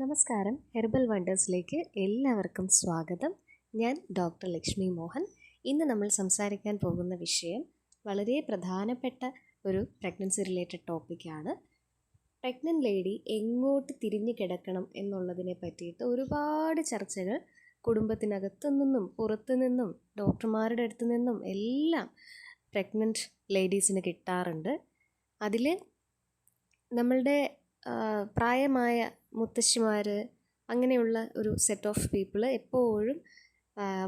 നമസ്കാരം. ഹെർബൽ വണ്ടേഴ്സിലേക്ക് എല്ലാവർക്കും സ്വാഗതം. ഞാൻ ഡോക്ടർ ലക്ഷ്മി മോഹൻ. ഇന്ന് നമ്മൾ സംസാരിക്കാൻ പോകുന്ന വിഷയം വളരെ പ്രധാനപ്പെട്ട ഒരു പ്രഗ്നൻസി റിലേറ്റഡ് ടോപ്പിക്കാണ്. പ്രഗ്നൻ്റ് ലേഡി എങ്ങോട്ട് തിരിഞ്ഞു കിടക്കണം എന്നുള്ളതിനെ പറ്റിയിട്ട് ഒരുപാട് ചർച്ചകൾ കുടുംബത്തിനകത്തു നിന്നും പുറത്തു നിന്നും ഡോക്ടർമാരുടെ അടുത്ത് നിന്നും എല്ലാം പ്രഗ്നൻ്റ് ലേഡീസിന് കിട്ടാറുണ്ട്. അതിൽ നമ്മളുടെ പ്രായമായ മുത്തശ്ശിമാർ അങ്ങനെയുള്ള ഒരു സെറ്റ് ഓഫ് പീപ്പിൾ എപ്പോഴും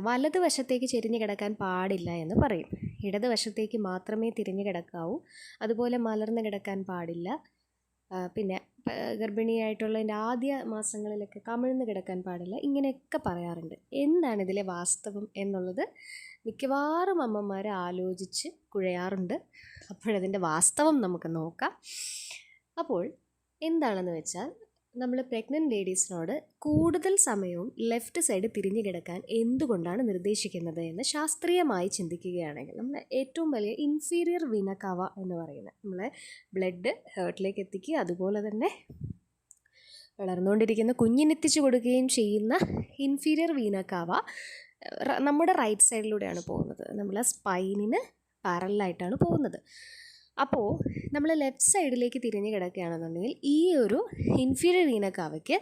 വലതുവശത്തേക്ക് ചെരിഞ്ഞു കിടക്കാൻ പാടില്ല എന്ന് പറയും. ഇടതുവശത്തേക്ക് മാത്രമേ തിരിഞ്ഞു കിടക്കാവൂ. അതുപോലെ മലർന്ന് കിടക്കാൻ പാടില്ല. പിന്നെ ഗർഭിണിയായിട്ടുള്ളതിൻ്റെ ആദ്യ മാസങ്ങളിലൊക്കെ കമിഴ്ന്ന് കിടക്കാൻ പാടില്ല. ഇങ്ങനെയൊക്കെ പറയാറുണ്ട്. എന്താണ് ഇതിലെ വാസ്തവം എന്നുള്ളത് മിക്കവാറും അമ്മമാർ ആലോചിച്ച് കുഴയാറുണ്ട്. അപ്പോഴതിൻ്റെ വാസ്തവം നമുക്ക് നോക്കാം. അപ്പോൾ എന്താണെന്ന് വെച്ചാൽ, നമ്മൾ പ്രഗ്നൻ്റ് ലേഡീസിനോട് കൂടുതൽ സമയവും ലെഫ്റ്റ് സൈഡ് തിരിഞ്ഞു കിടക്കാൻ എന്തുകൊണ്ടാണ് നിർദ്ദേശിക്കുന്നത് എന്ന് ശാസ്ത്രീയമായി ചിന്തിക്കുകയാണെങ്കിൽ, നമ്മൾ ഏറ്റവും വലിയ ഇൻഫീരിയർ വീന കവ എന്ന് പറയുന്നത് നമ്മളെ ബ്ലഡ് ഹേർട്ടിലേക്ക് എത്തിക്കുക, അതുപോലെ തന്നെ വളർന്നുകൊണ്ടിരിക്കുന്ന കുഞ്ഞിനെത്തിച്ചു കൊടുക്കുകയും ചെയ്യുന്ന ഇൻഫീരിയർ വീന കവ നമ്മുടെ റൈറ്റ് സൈഡിലൂടെയാണ് പോകുന്നത്. നമ്മളെ സ്പൈനിന് പാരലായിട്ടാണ് പോകുന്നത്. അപ്പോൾ നമ്മൾ ലെഫ്റ്റ് സൈഡിലേക്ക് തിരിഞ്ഞ് കിടക്കുകയാണെന്നുണ്ടെങ്കിൽ ഈ ഒരു ഇൻഫീരിയർ വീന കവയ്ക്ക്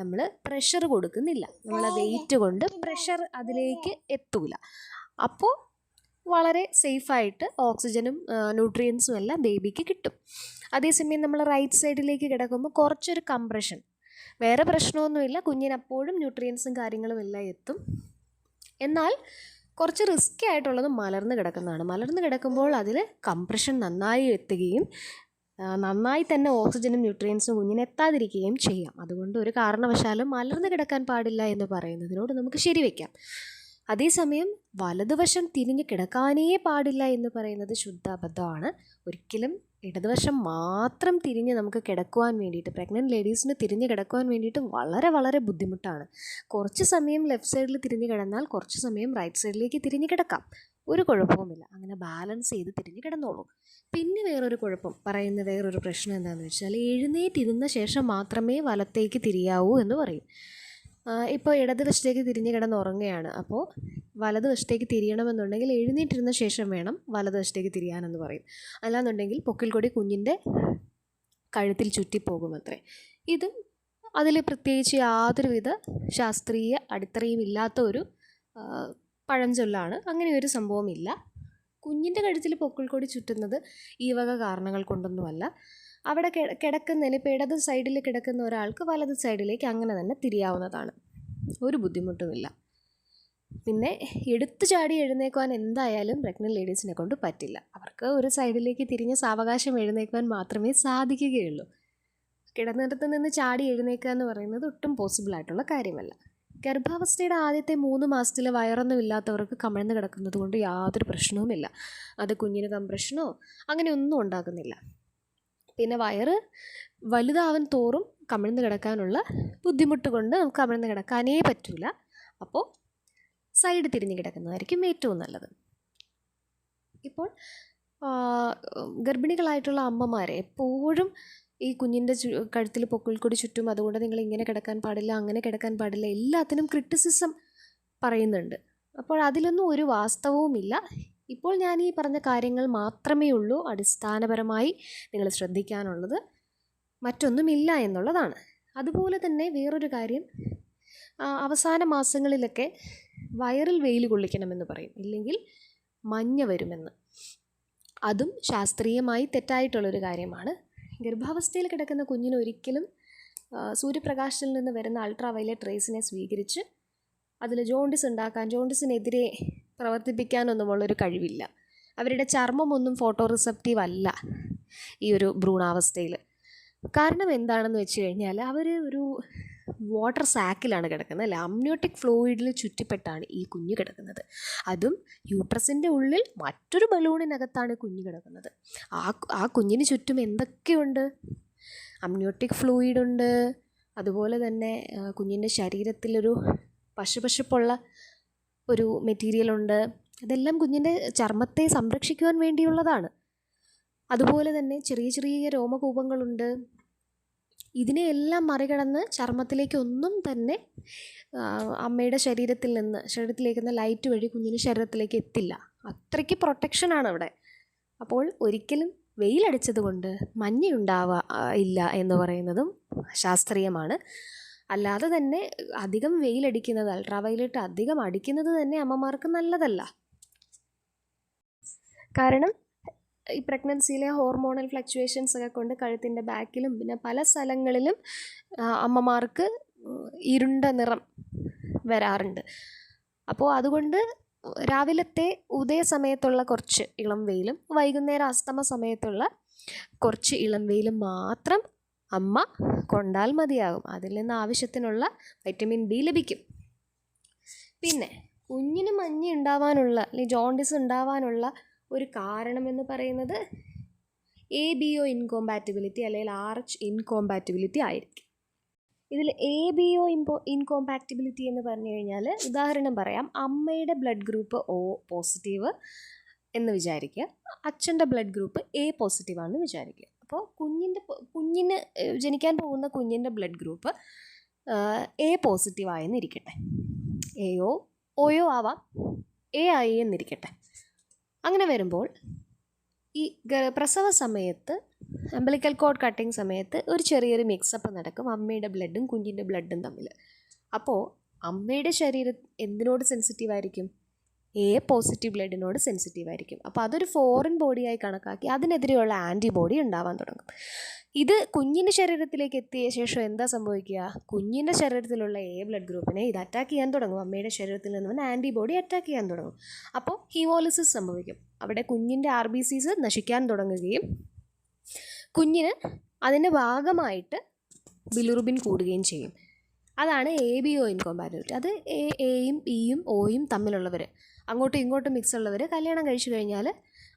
നമ്മൾ പ്രഷർ കൊടുക്കുന്നില്ല. നമ്മളെ വെയിറ്റ് കൊണ്ട് പ്രഷർ അതിലേക്ക് എത്തൂല. അപ്പോൾ വളരെ സേഫായിട്ട് ഓക്സിജനും ന്യൂട്രിയൻസും എല്ലാം ബേബിക്ക് കിട്ടും. അതേസമയം നമ്മൾ റൈറ്റ് സൈഡിലേക്ക് കിടക്കുമ്പോൾ കുറച്ചൊരു കംപ്രഷൻ, വേറെ പ്രശ്നമൊന്നുമില്ല, കുഞ്ഞിനപ്പോഴും ന്യൂട്രിയൻസും കാര്യങ്ങളും എല്ലാം എത്തും. എന്നാൽ കുറച്ച് റിസ്ക്കി ആയിട്ടുള്ളത് മലർന്ന് കിടക്കുന്നതാണ്. മലർന്ന് കിടക്കുമ്പോൾ അതിൽ കംപ്രഷൻ നന്നായി എത്തുകയും നന്നായി തന്നെ ഓക്സിജനും ന്യൂട്രിയൻസും കുഞ്ഞിനെത്താതിരിക്കുകയും ചെയ്യാം. അതുകൊണ്ട് ഒരു കാരണവശാലും മലർന്ന് കിടക്കാൻ പാടില്ല എന്ന് പറയുന്നതിനോട് നമുക്ക് ശരിവെക്കാം. അതേസമയം വലതുവശം തിരിഞ്ഞ് കിടക്കാനേ പാടില്ല എന്ന് പറയുന്നത് ശുദ്ധ അബദ്ധമാണ്. ഒരിക്കലും ഇടതുവശം മാത്രം തിരിഞ്ഞ് നമുക്ക് കിടക്കുവാൻ വേണ്ടിയിട്ട്, പ്രഗ്നൻ്റ് ലേഡീസിന് തിരിഞ്ഞ് കിടക്കുവാൻ വേണ്ടിയിട്ട് വളരെ വളരെ ബുദ്ധിമുട്ടാണ്. കുറച്ച് സമയം ലെഫ്റ്റ് സൈഡിൽ തിരിഞ്ഞ് കിടന്നാൽ കുറച്ച് സമയം റൈറ്റ് സൈഡിലേക്ക് തിരിഞ്ഞ് കിടക്കാം. ഒരു കുഴപ്പവുമില്ല. അങ്ങനെ ബാലൻസ് ചെയ്ത് തിരിഞ്ഞ് കിടന്നോളൂ. പിന്നെ വേറൊരു കുഴപ്പം പറയുന്ന വേറൊരു പ്രശ്നം എന്താണെന്ന് വെച്ചാൽ, എഴുന്നേറ്റിരുന്ന ശേഷം മാത്രമേ വലത്തേക്ക് തിരിയാവൂ എന്ന് പറയും. ഇപ്പോൾ ഇടതുവശത്തേക്ക് തിരിഞ്ഞ് കിടന്ന് ഉറങ്ങുകയാണ്. അപ്പോൾ വലതുവശത്തേക്ക് തിരിയണമെന്നുണ്ടെങ്കിൽ എഴുന്നേറ്റിരുന്ന ശേഷം വേണം വലതുവശത്തേക്ക് തിരിയാനെന്ന് പറയും. അല്ലാന്നുണ്ടെങ്കിൽ പൊക്കിൾ കൊടി കുഞ്ഞിൻ്റെ കഴുത്തിൽ ചുറ്റിപ്പോകുമത്രേ. ഇതും അതിൽ പ്രത്യേകിച്ച് യാതൊരുവിധ ശാസ്ത്രീയ അടിത്തറയും ഇല്ലാത്ത ഒരു പഴഞ്ചൊല്ലാണ്. അങ്ങനെ ഒരു സംഭവമില്ല. കുഞ്ഞിൻ്റെ കഴുത്തിൽ പൊക്കിൾ കൊടി ചുറ്റുന്നത് ഈ വക കാരണങ്ങൾ കൊണ്ടൊന്നുമല്ല. അവിടെ കിടക്കുന്നതിന് ഇപ്പോൾ ഇടത് സൈഡിൽ കിടക്കുന്ന ഒരാൾക്ക് വലത് സൈഡിലേക്ക് അങ്ങനെ തന്നെ തിരിയാവുന്നതാണ്. ഒരു ബുദ്ധിമുട്ടുമില്ല. പിന്നെ എടുത്തു ചാടി എഴുന്നേക്കുവാൻ എന്തായാലും പ്രഗ്നൻ്റ് ലേഡീസിനെ കൊണ്ട് പറ്റില്ല. അവർക്ക് ഒരു സൈഡിലേക്ക് തിരിഞ്ഞ് സാവകാശം എഴുന്നേക്കുവാൻ മാത്രമേ സാധിക്കുകയുള്ളൂ. കിടന്നിടത്ത് നിന്ന് ചാടി എഴുന്നേക്കുക എന്ന് പറയുന്നത് ഒട്ടും പോസിബിളായിട്ടുള്ള കാര്യമല്ല. ഗർഭാവസ്ഥയുടെ ആദ്യത്തെ 3 മാസത്തിൽ വയറൊന്നും ഇല്ലാത്തവർക്ക് കമിഴ്ന്ന് കിടക്കുന്നത് കൊണ്ട് യാതൊരു പ്രശ്നവുമില്ല. അത് കുഞ്ഞിന് കംപ്രഷനോ അങ്ങനെയൊന്നും ഉണ്ടാകുന്നില്ല. പിന്നെ വയറ് വലുതാവൻ തോറും കമിഴ്ന്ന് കിടക്കാനുള്ള ബുദ്ധിമുട്ട് കൊണ്ട് നമുക്ക് കമിഴ്ന്ന് കിടക്കാനേ പറ്റില്ല. അപ്പോൾ സൈഡ് തിരിഞ്ഞ് കിടക്കുന്നതായിരിക്കും ഏറ്റവും നല്ലത്. ഇപ്പോൾ ഗർഭിണികളായിട്ടുള്ള അമ്മമാരെ എപ്പോഴും ഈ കുഞ്ഞിൻ്റെ കഴുത്തിൽ പൊക്കിൾ കൊടി ചുറ്റും, അതുകൊണ്ട് നിങ്ങൾ ഇങ്ങനെ കിടക്കാൻ പാടില്ല, അങ്ങനെ കിടക്കാൻ പാടില്ല, എല്ലാത്തിനും ക്രിറ്റിസിസം പറയുന്നുണ്ട്. അപ്പോൾ അതിലൊന്നും ഒരു വാസ്തവവുമില്ല. ഇപ്പോൾ ഞാൻ ഈ പറഞ്ഞ കാര്യങ്ങൾ മാത്രമേ ഉള്ളൂ അടിസ്ഥാനപരമായി നിങ്ങൾ ശ്രദ്ധിക്കാനുള്ളത്. മറ്റൊന്നുമില്ല എന്നുള്ളതാണ്. അതുപോലെ തന്നെ വേറൊരു കാര്യം, അവസാന മാസങ്ങളിലൊക്കെ വയറിൽ വെയിൽ കൊള്ളിക്കണമെന്ന് പറയും, ഇല്ലെങ്കിൽ മഞ്ഞ വരുമെന്ന്. അതും ശാസ്ത്രീയമായി തെറ്റായിട്ടുള്ളൊരു കാര്യമാണ്. ഗർഭാവസ്ഥയിൽ കിടക്കുന്ന കുഞ്ഞിന് ഒരിക്കലും സൂര്യപ്രകാശത്തിൽ നിന്ന് വരുന്ന അൾട്രാ വയലറ്റ് റേസിനെ സ്വീകരിച്ച് അതിൽ ജോണ്ടിസിനെതിരെ പ്രവർത്തിപ്പിക്കാനൊന്നുമുള്ളൊരു കഴിവില്ല. അവരുടെ ചർമ്മമൊന്നും ഫോട്ടോ റിസപ്റ്റീവ് അല്ല ഈ ഒരു ഭ്രൂണാവസ്ഥയിൽ. കാരണം എന്താണെന്ന് വെച്ച് കഴിഞ്ഞാൽ, അവർ ഒരു വാട്ടർ സാക്കിലാണ് കിടക്കുന്നത്, അല്ലേ, അമ്നിയോട്ടിക് ഫ്ലൂയിഡിൽ ചുറ്റിപ്പെട്ടാണ് ഈ കുഞ്ഞ് കിടക്കുന്നത്. അതും യൂട്രസിൻ്റെ ഉള്ളിൽ മറ്റൊരു ബലൂണിനകത്താണ് കുഞ്ഞ് കിടക്കുന്നത്. ആ കുഞ്ഞിന് ചുറ്റും എന്തൊക്കെയുണ്ട്? അമ്നിയോട്ടിക് ഫ്ലൂയിഡുണ്ട്, അതുപോലെ തന്നെ കുഞ്ഞിൻ്റെ ശരീരത്തിലൊരു പശുപശുപ്പുള്ള ഒരു മെറ്റീരിയലുണ്ട്. അതെല്ലാം കുഞ്ഞിൻ്റെ ചർമ്മത്തെ സംരക്ഷിക്കുവാൻ വേണ്ടിയുള്ളതാണ്. അതുപോലെ തന്നെ ചെറിയ ചെറിയ രോമകൂപങ്ങളുണ്ട്. ഇതിനെയെല്ലാം മറികടന്ന് ചർമ്മത്തിലേക്ക് ഒന്നും തന്നെ അമ്മയുടെ ശരീരത്തിലേക്കുന്ന ലൈറ്റ് വഴി കുഞ്ഞിൻ്റെ ശരീരത്തിലേക്ക് എത്തില്ല. അത്രയ്ക്ക് പ്രൊട്ടക്ഷനാണ് അവിടെ. അപ്പോൾ ഒരിക്കലും വെയിലടിച്ചത് കൊണ്ട് ഇല്ല എന്ന് പറയുന്നതും ശാസ്ത്രീയമാണ്. അല്ലാതെ തന്നെ അധികം വെയിലടിക്കുന്നത്, അൾട്രാവയലറ്റ് അധികം അടിക്കുന്നത് തന്നെ അമ്മമാർക്ക് നല്ലതല്ല. കാരണം ഈ പ്രഗ്നൻസിയിലെ ഹോർമോണൽ ഫ്ലക്ച്വേഷൻസ് ഒക്കെ കൊണ്ട് കഴുത്തിൻ്റെ ബാക്കിലും പിന്നെ പല സ്ഥലങ്ങളിലും അമ്മമാർക്ക് ഇരുണ്ട നിറം വരാറുണ്ട്. അപ്പോൾ അതുകൊണ്ട് രാവിലത്തെ ഉദയ സമയത്തുള്ള കുറച്ച് ഇളം വെയിലും വൈകുന്നേരം അസ്തമ സമയത്തുള്ള കുറച്ച് ഇളം വെയിലും മാത്രം അമ്മ കൊണ്ടാൽ മതിയാകും. അതിൽ നിന്ന് ആവശ്യത്തിനുള്ള വൈറ്റമിൻ ഡി ലഭിക്കും. പിന്നെ കുഞ്ഞിന് മഞ്ഞ ഉണ്ടാവാനുള്ള അല്ലെങ്കിൽ ജോണ്ടിസ് ഉണ്ടാവാനുള്ള ഒരു കാരണമെന്ന് പറയുന്നത് ABO ഇൻകോമ്പാറ്റിബിലിറ്റി അല്ലെങ്കിൽ RH ഇൻകോമ്പാറ്റിബിലിറ്റി ആയിരിക്കും. ഇതിൽ ABO ഇൻകോമ്പാറ്റിബിലിറ്റി എന്ന് പറഞ്ഞു കഴിഞ്ഞാൽ ഉദാഹരണം പറയാം. അമ്മയുടെ ബ്ലഡ് ഗ്രൂപ്പ് O പോസിറ്റീവ് എന്ന് വിചാരിക്കുക, അച്ഛൻ്റെ ബ്ലഡ് ഗ്രൂപ്പ് A പോസിറ്റീവാണെന്ന് വിചാരിക്കുക. അപ്പോൾ കുഞ്ഞിന് ജനിക്കാൻ പോകുന്ന കുഞ്ഞിൻ്റെ blood group A പോസിറ്റീവായെന്നിരിക്കട്ടെ. AO OO ആവാം, A ആയി എന്നിരിക്കട്ടെ. അങ്ങനെ വരുമ്പോൾ ഈ പ്രസവ സമയത്ത് അംബലിക്കൽ കോഡ് കട്ടിങ് സമയത്ത് ഒരു ചെറിയൊരു മിക്സപ്പ് നടക്കും അമ്മയുടെ ബ്ലഡും കുഞ്ഞിൻ്റെ ബ്ലഡും തമ്മിൽ. അപ്പോൾ അമ്മയുടെ ശരീരം എന്തിനോട് സെൻസിറ്റീവായിരിക്കും? A positive ബ്ലഡിനോട് സെൻസിറ്റീവായിരിക്കും. അപ്പോൾ അതൊരു ഫോറിൻ ബോഡിയായി കണക്കാക്കി അതിനെതിരെയുള്ള ആൻറ്റിബോഡി ഉണ്ടാവാൻ തുടങ്ങും. ഇത് കുഞ്ഞിൻ്റെ ശരീരത്തിലേക്ക് എത്തിയ ശേഷം എന്താ സംഭവിക്കുക? കുഞ്ഞിൻ്റെ ശരീരത്തിലുള്ള A ബ്ലഡ് ഗ്രൂപ്പിനെ ഇത് അറ്റാക്ക് ചെയ്യാൻ തുടങ്ങും. അമ്മയുടെ ശരീരത്തിൽ നിന്ന് വന്ന ആൻറ്റിബോഡി അറ്റാക്ക് ചെയ്യാൻ തുടങ്ങും. അപ്പോൾ ഹീമോളിസിസ് സംഭവിക്കും. അവിടെ കുഞ്ഞിൻ്റെ RBCs നശിക്കാൻ തുടങ്ങുകയും കുഞ്ഞിന് അതിൻ്റെ ഭാഗമായിട്ട് ബിലിറുബിൻ കൂടുകയും ചെയ്യും. അതാണ് ABO ഇൻകോമ്പാറ്റിബിലിറ്റി. അത് Aയും Bയും Oയും തമ്മിലുള്ളവർ, അങ്ങോട്ടും ഇങ്ങോട്ടും മിക്സ് ഉള്ളവർ കല്യാണം കഴിച്ചു കഴിഞ്ഞാൽ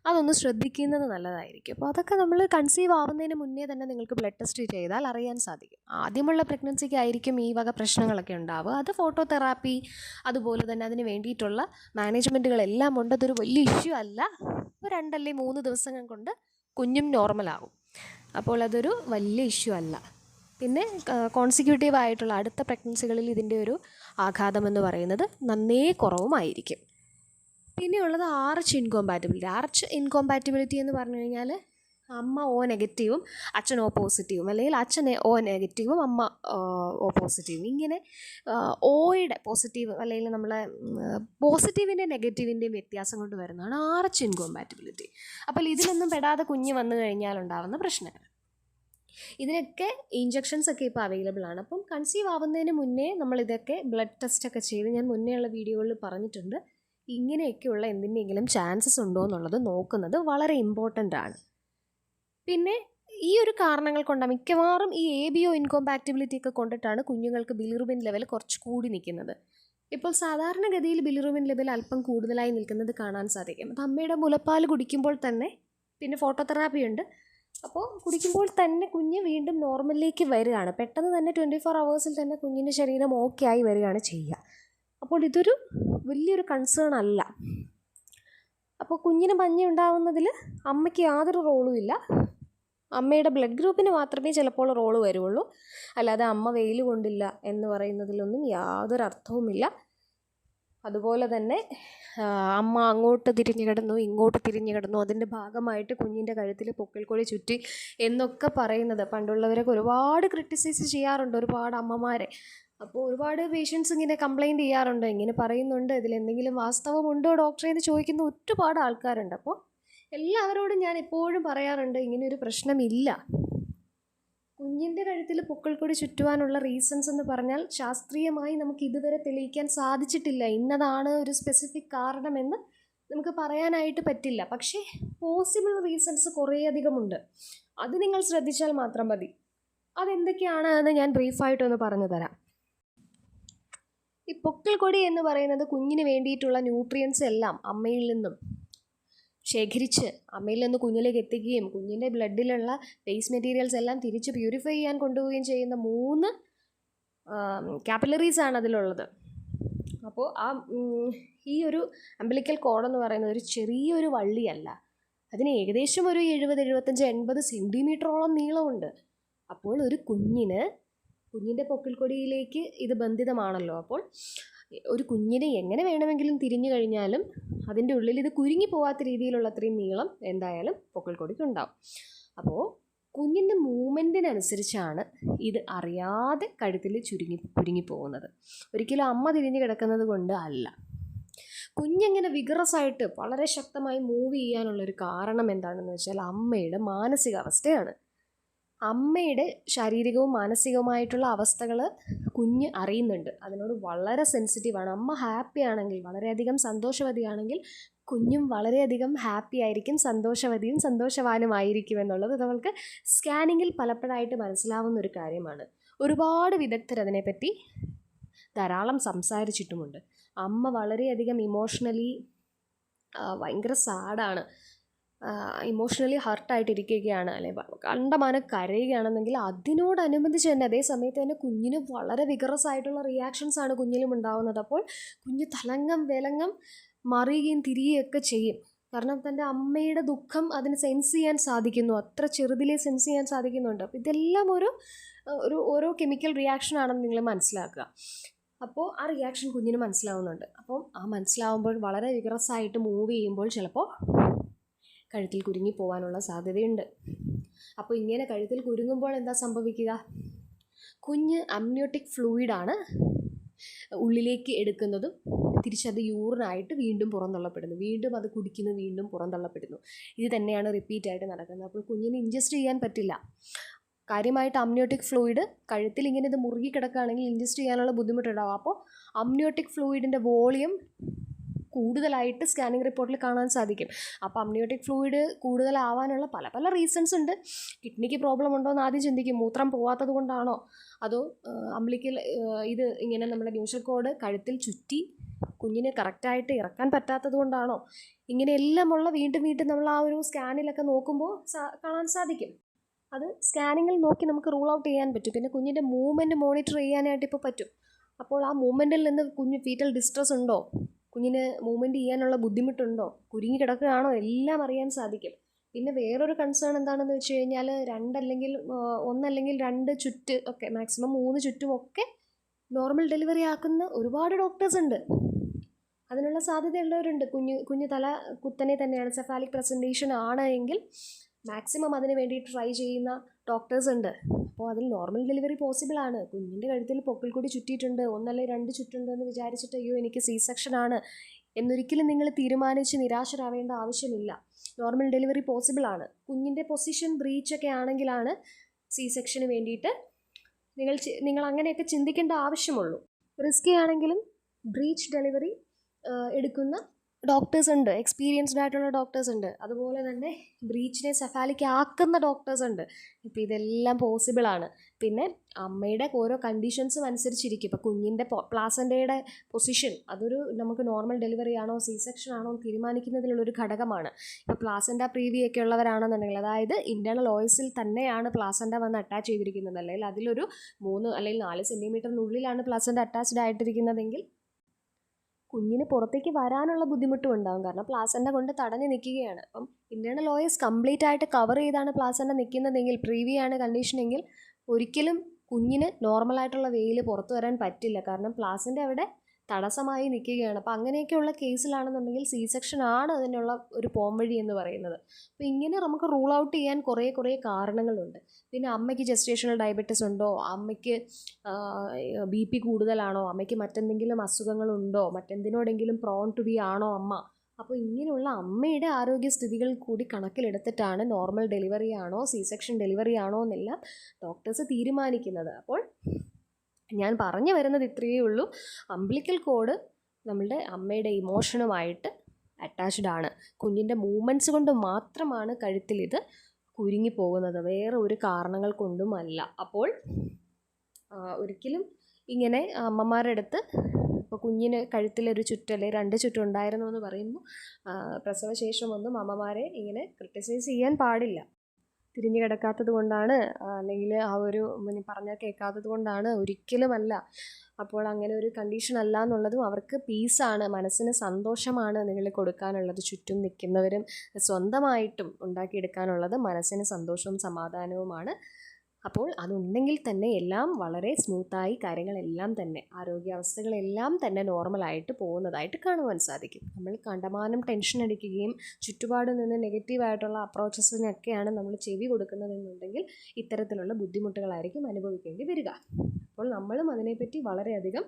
അതൊന്ന് ശ്രദ്ധിക്കുന്നത് നല്ലതായിരിക്കും. അപ്പോൾ അതൊക്കെ നമ്മൾ കൺസീവ് ആവുന്നതിന് മുന്നേ തന്നെ നിങ്ങൾക്ക് ബ്ലഡ് ടെസ്റ്റ് ചെയ്താൽ അറിയാൻ സാധിക്കും. ആദ്യമുള്ള പ്രഗ്നൻസിക്ക് ആയിരിക്കും ഈ വക പ്രശ്നങ്ങളൊക്കെ ഉണ്ടാവുക. അത് ഫോട്ടോതെറാപ്പി അതുപോലെ തന്നെ അതിന് വേണ്ടിയിട്ടുള്ള മാനേജ്മെൻറ്റുകളെല്ലാം ഉണ്ട്. അതൊരു വലിയ ഇഷ്യൂ അല്ല. 2 അല്ലെങ്കിൽ 3 ദിവസങ്ങൾ കൊണ്ട് കുഞ്ഞും നോർമലാകും. അപ്പോൾ അതൊരു വലിയ ഇഷ്യൂ അല്ല. പിന്നെ കോൺസിക്യൂട്ടീവ് ആയിട്ടുള്ള അടുത്ത പ്രഗ്നൻസികളിൽ ഇതിൻ്റെ ഒരു ആഘാതമെന്ന് പറയുന്നത് നന്നേ കുറവുമായിരിക്കും. പിന്നെയുള്ളത് RH ഇൻകോമ്പാറ്റിബിലിറ്റി. RH ഇൻകോമ്പാറ്റിബിലിറ്റി എന്ന് പറഞ്ഞു കഴിഞ്ഞാൽ അമ്മ O നെഗറ്റീവും അച്ഛൻ O പോസിറ്റീവും, അല്ലെങ്കിൽ അച്ഛൻ O നെഗറ്റീവും അമ്മ O പോസിറ്റീവും. ഇങ്ങനെ ഓയുടെ പോസിറ്റീവ് അല്ലെങ്കിൽ നമ്മളെ പോസിറ്റീവിൻ്റെയും നെഗറ്റീവിൻ്റെയും വ്യത്യാസം കൊണ്ട് വരുന്നതാണ് RH ഇൻകോമ്പാറ്റിബിലിറ്റി. അപ്പോൾ ഇതിലൊന്നും പെടാതെ കുഞ്ഞ് വന്നു കഴിഞ്ഞാൽ ഉണ്ടാകുന്ന പ്രശ്നങ്ങൾ. ഇതിനൊക്കെ ഇഞ്ചക്ഷൻസ് ഒക്കെ ഇപ്പോൾ അവൈലബിൾ ആണ്. അപ്പം കൺസീവ് ആവുന്നതിന് മുന്നേ നമ്മളിതൊക്കെ ബ്ലഡ് ടെസ്റ്റൊക്കെ ചെയ്ത് ഞാൻ മുന്നേയുള്ള വീഡിയോകളിൽ പറഞ്ഞിട്ടുണ്ട്. ഇങ്ങനെയൊക്കെയുള്ള എന്തിൻ്റെയെങ്കിലും ചാൻസസ് ഉണ്ടോ എന്നുള്ളത് നോക്കുന്നത് വളരെ ഇമ്പോർട്ടൻ്റ് ആണ്. പിന്നെ ഈ ഒരു കാരണങ്ങൾ കൊണ്ടാണ് മിക്കവാറും ഈ ABO ഇൻകോമ്പാറ്റിബിലിറ്റി ഒക്കെ കൊണ്ടിട്ടാണ് കുഞ്ഞുങ്ങൾക്ക് ബിലിറുബിൻ ലെവൽ കുറച്ച് കൂടി നിൽക്കുന്നത്. ഇപ്പോൾ സാധാരണഗതിയിൽ ബിലിറുബിൻ ലെവൽ അല്പം കൂടുതലായി നിൽക്കുന്നത് കാണാൻ സാധിക്കും. അത് അമ്മയുടെ മുലപ്പാൽ കുടിക്കുമ്പോൾ തന്നെ, പിന്നെ ഫോട്ടോതെറാപ്പി ഉണ്ട്. അപ്പോൾ കുടിക്കുമ്പോൾ തന്നെ കുഞ്ഞ് വീണ്ടും നോർമലിലേക്ക് വരികയാണ്. പെട്ടെന്ന് തന്നെ 24 hours തന്നെ കുഞ്ഞിൻ്റെ ശരീരം ഓക്കെ ആയി വരികയാണ് ചെയ്യുക. അപ്പോൾ ഇതൊരു വലിയൊരു കൺസേൺ അല്ല. അപ്പോൾ കുഞ്ഞിന് മഞ്ഞ ഉണ്ടാവുന്നതിൽ അമ്മയ്ക്ക് യാതൊരു റോളും ഇല്ല. അമ്മയുടെ ബ്ലഡ് ഗ്രൂപ്പിന് മാത്രമേ ചിലപ്പോൾ റോള് വരുള്ളൂ. അല്ലാതെ അമ്മ വെയിൽ കൊണ്ടില്ല എന്ന് പറയുന്നതിലൊന്നും യാതൊരു അർത്ഥവുമില്ല. അതുപോലെ തന്നെ അമ്മ അങ്ങോട്ട് തിരിഞ്ഞു കിടന്നു ഇങ്ങോട്ട് തിരിഞ്ഞു കിടന്നു അതിൻ്റെ ഭാഗമായിട്ട് കുഞ്ഞിൻ്റെ കഴുത്തിൽ പൊക്കിൾക്കൊടി ചുറ്റി എന്നൊക്കെ പറയുന്നത് പണ്ടുള്ളവരൊക്കെ ഒരുപാട് ക്രിട്ടിസൈസ് ചെയ്യാറുണ്ട്, ഒരുപാട് അമ്മമാരെ. അപ്പോൾ ഒരുപാട് പേഷ്യൻസ് ഇങ്ങനെ കംപ്ലയിൻറ്റ് ചെയ്യാറുണ്ട്, ഇങ്ങനെ പറയുന്നുണ്ട്, ഇതിലെന്തെങ്കിലും വാസ്തവമുണ്ടോ ഡോക്ടറെ എന്ന് ചോദിക്കുന്ന ഒരുപാട് ആൾക്കാരുണ്ട്. അപ്പോൾ എല്ലാവരോടും ഞാൻ എപ്പോഴും പറയാറുണ്ട്, ഇങ്ങനെയൊരു പ്രശ്നമില്ല. കുഞ്ഞിൻ്റെ കഴുത്തിൽ പൊക്കിൾക്കൊടി ചുറ്റുവാനുള്ള റീസൺസ് എന്ന് പറഞ്ഞാൽ ശാസ്ത്രീയമായി നമുക്ക് ഇതുവരെ തെളിയിക്കാൻ സാധിച്ചിട്ടില്ല. ഇന്നതാണ് ഒരു സ്പെസിഫിക് കാരണമെന്ന് നമുക്ക് പറയാനായിട്ട് പറ്റില്ല. പക്ഷേ പോസിബിൾ റീസൺസ് കുറേയധികമുണ്ട്. അത് നിങ്ങൾ ശ്രദ്ധിച്ചാൽ മാത്രം മതി. അതെന്തൊക്കെയാണ് എന്ന് ഞാൻ ബ്രീഫായിട്ടൊന്ന് പറഞ്ഞു തരാം. ഈ പൊക്കിൾക്കൊടി എന്ന് പറയുന്നത് കുഞ്ഞിന് വേണ്ടിയിട്ടുള്ള ന്യൂട്രിയൻസ് എല്ലാം അമ്മയിൽ നിന്നും ശേഖരിച്ച് അമ്മയിൽ നിന്ന് കുഞ്ഞിലേക്ക് എത്തിക്കുകയും കുഞ്ഞിൻ്റെ ബ്ലഡിലുള്ള വേസ്റ്റ് മെറ്റീരിയൽസ് എല്ലാം തിരിച്ച് പ്യൂരിഫൈ ചെയ്യാൻ കൊണ്ടുപോവുകയും ചെയ്യുന്ന 3 കാപ്പിലറീസാണ് അതിലുള്ളത്. അപ്പോൾ ഈ ഒരു അംബിലിക്കൽ കോഡ് എന്ന് പറയുന്നത് ഒരു ചെറിയൊരു വള്ളിയല്ല. അതിന് ഏകദേശം ഒരു 70, 75, 80 സെൻറ്റിമീറ്ററോളം നീളമുണ്ട്. അപ്പോൾ ഒരു കുഞ്ഞിൻ്റെ പൊക്കിൾക്കൊടിയിലേക്ക് ഇത് ബന്ധിതമാണല്ലോ. അപ്പോൾ ഒരു കുഞ്ഞിനെ എങ്ങനെ വേണമെങ്കിലും തിരിഞ്ഞു കഴിഞ്ഞാലും അതിൻ്റെ ഉള്ളിൽ ഇത് കുരുങ്ങി പോവാത്ത രീതിയിലുള്ള അത്രയും നീളം എന്തായാലും പൊക്കിൾക്കൊടിക്കുണ്ടാവും. അപ്പോൾ കുഞ്ഞിൻ്റെ മൂവ്മെൻറ്റിനനുസരിച്ചാണ് ഇത് അറിയാതെ കഴുത്തിൽ കുരുങ്ങിപ്പോകുന്നത്. ഒരിക്കലും അമ്മ തിരിഞ്ഞ് കിടക്കുന്നത് കൊണ്ട് അല്ല. കുഞ്ഞെങ്ങനെ വിഗറസായിട്ട് വളരെ ശക്തമായി മൂവ് ചെയ്യാനുള്ളൊരു കാരണം എന്താണെന്ന് വെച്ചാൽ അമ്മയുടെ മാനസികാവസ്ഥയാണ്. അമ്മയുടെ ശാരീരികവും മാനസികവുമായിട്ടുള്ള അവസ്ഥകൾ കുഞ്ഞ് അറിയുന്നുണ്ട്. അതിനോട് വളരെ സെൻസിറ്റീവാണ്. അമ്മ ഹാപ്പി ആണെങ്കിൽ, വളരെയധികം സന്തോഷവതിയാണെങ്കിൽ കുഞ്ഞും വളരെയധികം ഹാപ്പി ആയിരിക്കും, സന്തോഷവതിയും സന്തോഷവാനുമായിരിക്കും എന്നുള്ളത് നമ്മൾക്ക് സ്കാനിങ്ങിൽ പലപ്പോഴായിട്ട് മനസ്സിലാവുന്ന ഒരു കാര്യമാണ്. ഒരുപാട് വിദഗ്ധർ അതിനെപ്പറ്റി ധാരാളം സംസാരിച്ചിട്ടുമുണ്ട്. അമ്മ വളരെയധികം ഇമോഷണലി ഭയങ്കര സാഡാണ്, ഇമോഷണലി ഹർട്ടായിട്ടിരിക്കുകയാണ്, അല്ലെ കണ്ടമാനം കരയുകയാണെന്നെങ്കിൽ അതിനോടനുബന്ധിച്ച് തന്നെ അതേ സമയത്ത് തന്നെ കുഞ്ഞിന് വളരെ വിഗറസ് ആയിട്ടുള്ള റിയാക്ഷൻസാണ് കുഞ്ഞിലും ഉണ്ടാകുന്നത്. അപ്പോൾ കുഞ്ഞ് തലങ്ങം വിലങ്ങം മറിയുകയും തിരിയുകയൊക്കെ ചെയ്യും. കാരണം തൻ്റെ അമ്മയുടെ ദുഃഖം അതിന് സെൻസ് ചെയ്യാൻ സാധിക്കുന്നു, അത്ര ചെറുതിലേ സെൻസ് ചെയ്യാൻ സാധിക്കുന്നുണ്ട്. അപ്പോൾ ഇതെല്ലാം ഓരോ കെമിക്കൽ റിയാക്ഷൻ ആണെന്ന് നിങ്ങൾ മനസ്സിലാക്കുക. അപ്പോൾ ആ റിയാക്ഷൻ കുഞ്ഞിന് മനസ്സിലാവുന്നുണ്ട്. അപ്പോൾ ആ മനസ്സിലാവുമ്പോൾ വളരെ വിഗറസായിട്ട് മൂവ് ചെയ്യുമ്പോൾ ചിലപ്പോൾ കഴുത്തിൽ കുരുങ്ങി പോകാനുള്ള സാധ്യതയുണ്ട്. അപ്പോൾ ഇങ്ങനെ കഴുത്തിൽ കുരുങ്ങുമ്പോൾ എന്താ സംഭവിക്കുക? കുഞ്ഞ് അമ്നിയോട്ടിക് ഫ്ലൂയിഡാണ് ഉള്ളിലേക്ക് എടുക്കുന്നതും തിരിച്ചത് യൂറിനായിട്ട് വീണ്ടും പുറന്തള്ളപ്പെടുന്നു, വീണ്ടും അത് കുടിക്കുന്നു, വീണ്ടും പുറന്തള്ളപ്പെടുന്നു. ഇത് തന്നെയാണ് റിപ്പീറ്റായിട്ട് നടക്കുന്നത്. അപ്പോൾ കുഞ്ഞിന് ഇൻജസ്റ്റ് ചെയ്യാൻ പറ്റില്ല. കാര്യമായിട്ട് അമ്നിയോട്ടിക് ഫ്ലൂയിഡ് കഴുത്തിൽ ഇങ്ങനെ ഇത് മുറുകി കിടക്കുകയാണെങ്കിൽ ഇൻജസ്റ്റ് ചെയ്യാനുള്ള ബുദ്ധിമുട്ടുണ്ടാകും. അപ്പോൾ അമ്നിയോട്ടിക് ഫ്ലൂയിഡിൻ്റെ വോളിയം കൂടുതലായിട്ട് സ്കാനിങ് റിപ്പോർട്ടിൽ കാണാൻ സാധിക്കും. അപ്പോൾ അമ്നിയോട്ടിക് ഫ്ലൂയിഡ് കൂടുതലാവാനുള്ള പല പല റീസൺസ് ഉണ്ട്. കിഡ്നിക്ക് പ്രോബ്ലം ഉണ്ടോ എന്ന് ആദ്യം ചിന്തിക്കും. മൂത്രം പോവാത്തത് കൊണ്ടാണോ, അതോ അംബ്ലിക്കൽ ഇത് ഇങ്ങനെ നമ്മുടെ ന്യൂഷൽ കോഡ് കഴുത്തിൽ ചുറ്റി കുഞ്ഞിനെ കറക്റ്റായിട്ട് ഇറക്കാൻ പറ്റാത്തത് കൊണ്ടാണോ, ഇങ്ങനെയെല്ലാമുള്ള വീണ്ടും വീണ്ടും നമ്മൾ ആ ഒരു സ്കാനിലൊക്കെ നോക്കുമ്പോൾ കാണാൻ സാധിക്കും. അത് സ്കാനിങ്ങിൽ നോക്കി നമുക്ക് റൂൾ ഔട്ട് ചെയ്യാൻ പറ്റും. പിന്നെ കുഞ്ഞിൻ്റെ മൂവ്മെൻറ്റ് മോണിറ്റർ ചെയ്യാനായിട്ട് ഇപ്പോൾ പറ്റും. അപ്പോൾ ആ മൂവ്മെൻറ്റിൽ നിന്ന് കുഞ്ഞ് ഫീറ്റൽ ഡിസ്ട്രസ് ഉണ്ടോ, കുഞ്ഞിന് മൂവ്മെൻറ്റ് ചെയ്യാനുള്ള ബുദ്ധിമുട്ടുണ്ടോ, കുരുങ്ങി കിടക്കുകയാണോ, എല്ലാം അറിയാൻ സാധിക്കും. പിന്നെ വേറൊരു കൺസേൺ എന്താണെന്ന് വെച്ച് കഴിഞ്ഞാൽ ഒന്നല്ലെങ്കിൽ 2 ചുറ്റ് ഒക്കെ, മാക്സിമം 3 ചുറ്റുമൊക്കെ നോർമൽ ഡെലിവറി ആക്കുന്ന ഒരുപാട് ഡോക്ടേഴ്സ് ഉണ്ട്. അതിനുള്ള സാധ്യതയുള്ളവരുണ്ട്. കുഞ്ഞു തല കുത്തനെ തന്നെയാണ്, സെഫാലിക് പ്രസൻറ്റേഷൻ ആണ് എങ്കിൽ മാക്സിമം അതിന് വേണ്ടി ട്രൈ ചെയ്യുന്ന ഡോക്ടേഴ്സ് ഉണ്ട്. അപ്പോൾ അതിൽ നോർമൽ ഡെലിവറി പോസിബിൾ ആണ്. കുഞ്ഞിൻ്റെ കഴുത്തിൽ പൊക്കിൾക്കൊടി ചുറ്റിയിട്ടുണ്ട്, 1 അല്ലെങ്കിൽ 2 ചുറ്റുണ്ട് എന്ന് വിചാരിച്ചിട്ട് അയ്യോ എനിക്ക് സി സെക്ഷൻ ആണ് എന്നൊരിക്കലും നിങ്ങൾ തീരുമാനിച്ച് നിരാശരാവേണ്ട ആവശ്യമില്ല. നോർമൽ ഡെലിവറി പോസിബിൾ ആണ്. കുഞ്ഞിൻ്റെ പൊസിഷൻ ബ്രീച്ചൊക്കെ ആണെങ്കിലാണ് സി സെക്ഷന് വേണ്ടിയിട്ട് നിങ്ങൾ അങ്ങനെയൊക്കെ ചിന്തിക്കേണ്ട ആവശ്യമുള്ളൂ. റിസ്കി ആണെങ്കിലും ബ്രീച്ച് ഡെലിവറി എടുക്കുന്ന ഡോക്ടേഴ്സ് ഉണ്ട്, എക്സ്പീരിയൻസ്ഡ് ആയിട്ടുള്ള ഡോക്ടേഴ്സ് ഉണ്ട്. അതുപോലെ തന്നെ ബ്രീച്ചിനെ സെഫാലിക് ആക്കുന്ന ഡോക്ടേഴ്സ് ഉണ്ട്. ഇപ്പോൾ ഇതെല്ലാം പോസിബിളാണ്. പിന്നെ അമ്മയുടെ ഓരോ കണ്ടീഷൻസും അനുസരിച്ചിരിക്കും. ഇപ്പോൾ കുഞ്ഞിൻ്റെ പ്ലാസൻ്റയുടെ പൊസിഷൻ അതൊരു നമുക്ക് നോർമൽ ഡെലിവറി ആണോ സി സെക്ഷൻ ആണോ തീരുമാനിക്കുന്നതിലുള്ളൊരു ഘടകമാണ്. ഇപ്പോൾ പ്ലാസൻ്റ പ്രീവിയൊക്കെ ഉള്ളവരാണെന്നുണ്ടെങ്കിൽ, അതായത് ഇൻറ്റേർണൽ ഓയിസിൽ തന്നെയാണ് പ്ലാസൻ്റ വന്ന് അറ്റാച്ച് ചെയ്തിരിക്കുന്നത്, അല്ലെങ്കിൽ അതിലൊരു 3 അല്ലെങ്കിൽ 4 സെൻറ്റിമീറ്ററിനുള്ളിലാണ് പ്ലാസൻ്റ അറ്റാച്ച്ഡ് ആയിട്ടിരിക്കുന്നതെങ്കിൽ കുഞ്ഞിന് പുറത്തേക്ക് വരാനുള്ള ബുദ്ധിമുട്ടും ഉണ്ടാകും. കാരണം പ്ലാസൻ്റ കൊണ്ട് തടഞ്ഞു നിൽക്കുകയാണ്. അപ്പം ഇൻറ്റേർണൽ ഓയസ് കംപ്ലീറ്റ് ആയിട്ട് കവർ ചെയ്താണ് പ്ലാസൻ്റ നിൽക്കുന്നതെങ്കിൽ, പ്രീവിയാണ് കണ്ടീഷനെങ്കിൽ ഒരിക്കലും കുഞ്ഞിന് നോർമലായിട്ടുള്ള വേയിൽ പുറത്തു വരാൻ പറ്റില്ല. കാരണം പ്ലാസൻ്റ അവിടെ തടസ്സമായി നിൽക്കുകയാണ്. അപ്പോൾ അങ്ങനെയൊക്കെയുള്ള കേസിലാണെന്നുണ്ടെങ്കിൽ സി സെക്ഷൻ ആണ് അതിനുള്ള ഒരു പോംവഴി എന്ന് പറയുന്നത്. അപ്പോൾ ഇങ്ങനെ നമുക്ക് റൂൾ ഔട്ട് ചെയ്യാൻ കുറേ കാരണങ്ങളുണ്ട്. പിന്നെ അമ്മയ്ക്ക് ജസ്റ്റേഷണൽ ഡയബറ്റിസ് ഉണ്ടോ, അമ്മയ്ക്ക് BP കൂടുതലാണോ, അമ്മയ്ക്ക് മറ്റെന്തെങ്കിലും അസുഖങ്ങളുണ്ടോ, മറ്റെന്തിനോടെങ്കിലും പ്രോൺ ടു ബി ആണോ അമ്മ. അപ്പോൾ ഇങ്ങനെയുള്ള അമ്മയുടെ ആരോഗ്യസ്ഥിതികൾ കൂടി കണക്കിലെടുത്തിട്ടാണ് നോർമൽ ഡെലിവറി ആണോ സി സെക്ഷൻ ഡെലിവറി ആണോ എന്നെല്ലാം ഡോക്ടേഴ്സ് തീരുമാനിക്കുന്നത്. അപ്പോൾ ഞാൻ പറഞ്ഞു വരുന്നത് ഇത്രയേ ഉള്ളൂ. അംബ്ലിക്കൽ കോഡ് നമ്മളുടെ അമ്മയുടെ ഇമോഷനുമായിട്ട് അറ്റാച്ച്ഡ് ആണ്. കുഞ്ഞിൻ്റെ മൂവ്മെൻറ്റ്സ് കൊണ്ട് മാത്രമാണ് കഴുത്തിൽ ഇത് കുരുങ്ങിപ്പോകുന്നത്, വേറെ ഒരു കാരണങ്ങൾ കൊണ്ടുമല്ല. അപ്പോൾ ഒരിക്കലും ഇങ്ങനെ അമ്മമാരുടെ അടുത്ത് ഇപ്പോൾ കുഞ്ഞിന് കഴുത്തിലൊരു ചുറ്റല്ലേ 2 ചുറ്റുണ്ടായിരുന്നു എന്ന് പറയുമ്പോൾ പ്രസവശേഷമൊന്നും അമ്മമാരെ ഇങ്ങനെ ക്രിട്ടിസൈസ് ചെയ്യാൻ പാടില്ല. തിരിഞ്ഞു കിടക്കാത്തത് കൊണ്ടാണ്, അല്ലെങ്കിൽ ആ ഒരു പറഞ്ഞാൽ കേൾക്കാത്തത് കൊണ്ടാണ്, ഒരിക്കലുമല്ല. അപ്പോൾ അങ്ങനെ ഒരു കണ്ടീഷൻ അല്ല എന്നുള്ളതും അവർക്ക് പീസാണ്, മനസ്സിന് സന്തോഷമാണ് നിങ്ങൾ കൊടുക്കാനുള്ളത്. ചുറ്റും നിൽക്കുന്നവരും സ്വന്തമായിട്ടും ഉണ്ടാക്കിയെടുക്കാനുള്ളത് മനസ്സിന് സന്തോഷവും സമാധാനവുമാണ്. അപ്പോൾ അതുണ്ടെങ്കിൽ തന്നെ എല്ലാം വളരെ സ്മൂത്തായി കാര്യങ്ങളെല്ലാം തന്നെ ആരോഗ്യാവസ്ഥകളെല്ലാം തന്നെ നോർമലായിട്ട് പോകുന്നതായിട്ട് കാണുവാൻ സാധിക്കും. നമ്മൾ കണ്ടമാനം ടെൻഷൻ അടിക്കുകയും ചുറ്റുപാട് നിന്ന് നെഗറ്റീവായിട്ടുള്ള അപ്രോച്ചസിനൊക്കെയാണ് നമ്മൾ ചെവി കൊടുക്കുന്നതെന്നുണ്ടെങ്കിൽ ഇത്തരത്തിലുള്ള ബുദ്ധിമുട്ടുകളായിരിക്കും അനുഭവിക്കേണ്ടി വരിക. അപ്പോൾ നമ്മളും അതിനെപ്പറ്റി വളരെയധികം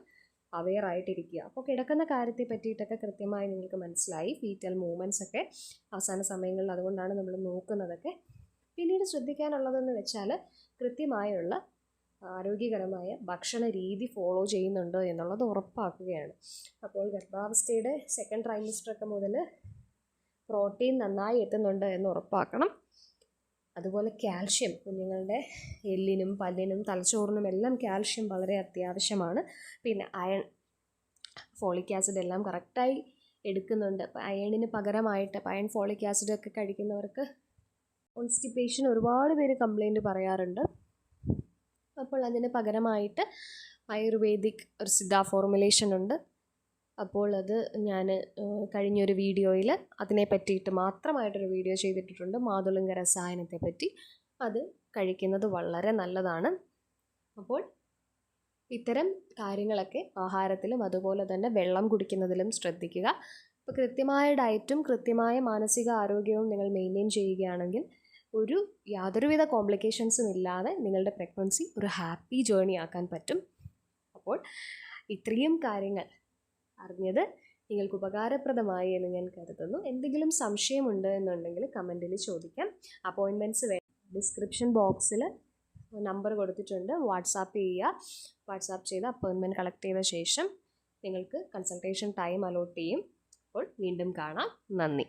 അവെയറായിട്ടിരിക്കുക. അപ്പോൾ കിടക്കുന്ന കാര്യത്തെ പറ്റിയിട്ടൊക്കെ കൃത്യമായി നിങ്ങൾക്ക് മനസ്സിലായി. ഫീറ്റൽ മൂവ്മെൻറ്റ്സ് ഒക്കെ അവസാന സമയങ്ങളിൽ അതുകൊണ്ടാണ് നമ്മൾ നോക്കുന്നതൊക്കെ. പിന്നീട് ശ്രദ്ധിക്കാനുള്ളതെന്ന് വെച്ചാൽ കൃത്യമായുള്ള ആരോഗ്യകരമായ ഭക്ഷണ രീതി ഫോളോ ചെയ്യുന്നുണ്ടോ എന്നുള്ളത് ഉറപ്പാക്കുകയാണ്. അപ്പോൾ ഗർഭാവസ്ഥയുടെ സെക്കൻഡ് ട്രൈമിസ്റ്ററൊക്കെ മുതൽ പ്രോട്ടീൻ നന്നായി എത്തുന്നുണ്ട് എന്ന് ഉറപ്പാക്കണം. അതുപോലെ കാൽഷ്യം, കുഞ്ഞുങ്ങളുടെ എല്ലിനും പല്ലിനും തലച്ചോറിനും എല്ലാം കാൽഷ്യം വളരെ അത്യാവശ്യമാണ്. പിന്നെ അയൺ, ഫോളിക് ആസിഡ് എല്ലാം കറക്റ്റായി എടുക്കുന്നുണ്ട്. അപ്പോൾ അയണിന് പകരമായിട്ട് അയൺ ഫോളിക് ആസിഡൊക്കെ കഴിക്കുന്നവർക്ക് കോൺസ്റ്റിപ്പേഷൻ ഒരുപാട് പേര് കംപ്ലൈൻറ്റ് പറയാറുണ്ട്. അപ്പോൾ അതിന് പകരമായിട്ട് ആയുർവേദിക് ഒരു സിദ്ധ ഫോർമുലേഷൻ ഉണ്ട്. അപ്പോൾ അത് ഞാൻ കഴിഞ്ഞൊരു വീഡിയോയിൽ അതിനെ പറ്റിയിട്ട് മാത്രമായിട്ടൊരു വീഡിയോ ചെയ്തിട്ടുണ്ട്, മാതുളങ്ക രസായനത്തെ പറ്റി. അത് കഴിക്കുന്നത് വളരെ നല്ലതാണ്. അപ്പോൾ ഇത്തരം കാര്യങ്ങളൊക്കെ ആഹാരത്തിലും അതുപോലെ തന്നെ വെള്ളം കുടിക്കുന്നതിലും ശ്രദ്ധിക്കുക. അപ്പോൾ കൃത്യമായ ഡയറ്റും കൃത്യമായ മാനസിക ആരോഗ്യവും നിങ്ങൾ മെയിൻറ്റെയിൻ ചെയ്യുകയാണെങ്കിൽ യാതൊരുവിധ കോംപ്ലിക്കേഷൻസും ഇല്ലാതെ നിങ്ങളുടെ പ്രഗ്നൻസി ഒരു ഹാപ്പി ജേർണി ആക്കാൻ പറ്റും. അപ്പോൾ ഇത്രയും കാര്യങ്ങൾ അറിഞ്ഞത് നിങ്ങൾക്ക് ഉപകാരപ്രദമായി എന്ന് ഞാൻ കരുതുന്നു. എന്തെങ്കിലും സംശയമുണ്ട് എന്നുണ്ടെങ്കിൽ കമൻറ്റിൽ ചോദിക്കാം. അപ്പോയിൻമെൻറ്റ്സ് ഡിസ്ക്രിപ്ഷൻ ബോക്സിൽ നമ്പർ കൊടുത്തിട്ടുണ്ട്, വാട്സാപ്പ് ചെയ്യുക. വാട്സാപ്പ് ചെയ്ത് അപ്പോയിൻമെൻറ്റ് കളക്ട് ചെയ്ത ശേഷം നിങ്ങൾക്ക് കൺസൾട്ടേഷൻ ടൈം അലോട്ട് ചെയ്യും. അപ്പോൾ വീണ്ടും കാണാം. നന്ദി.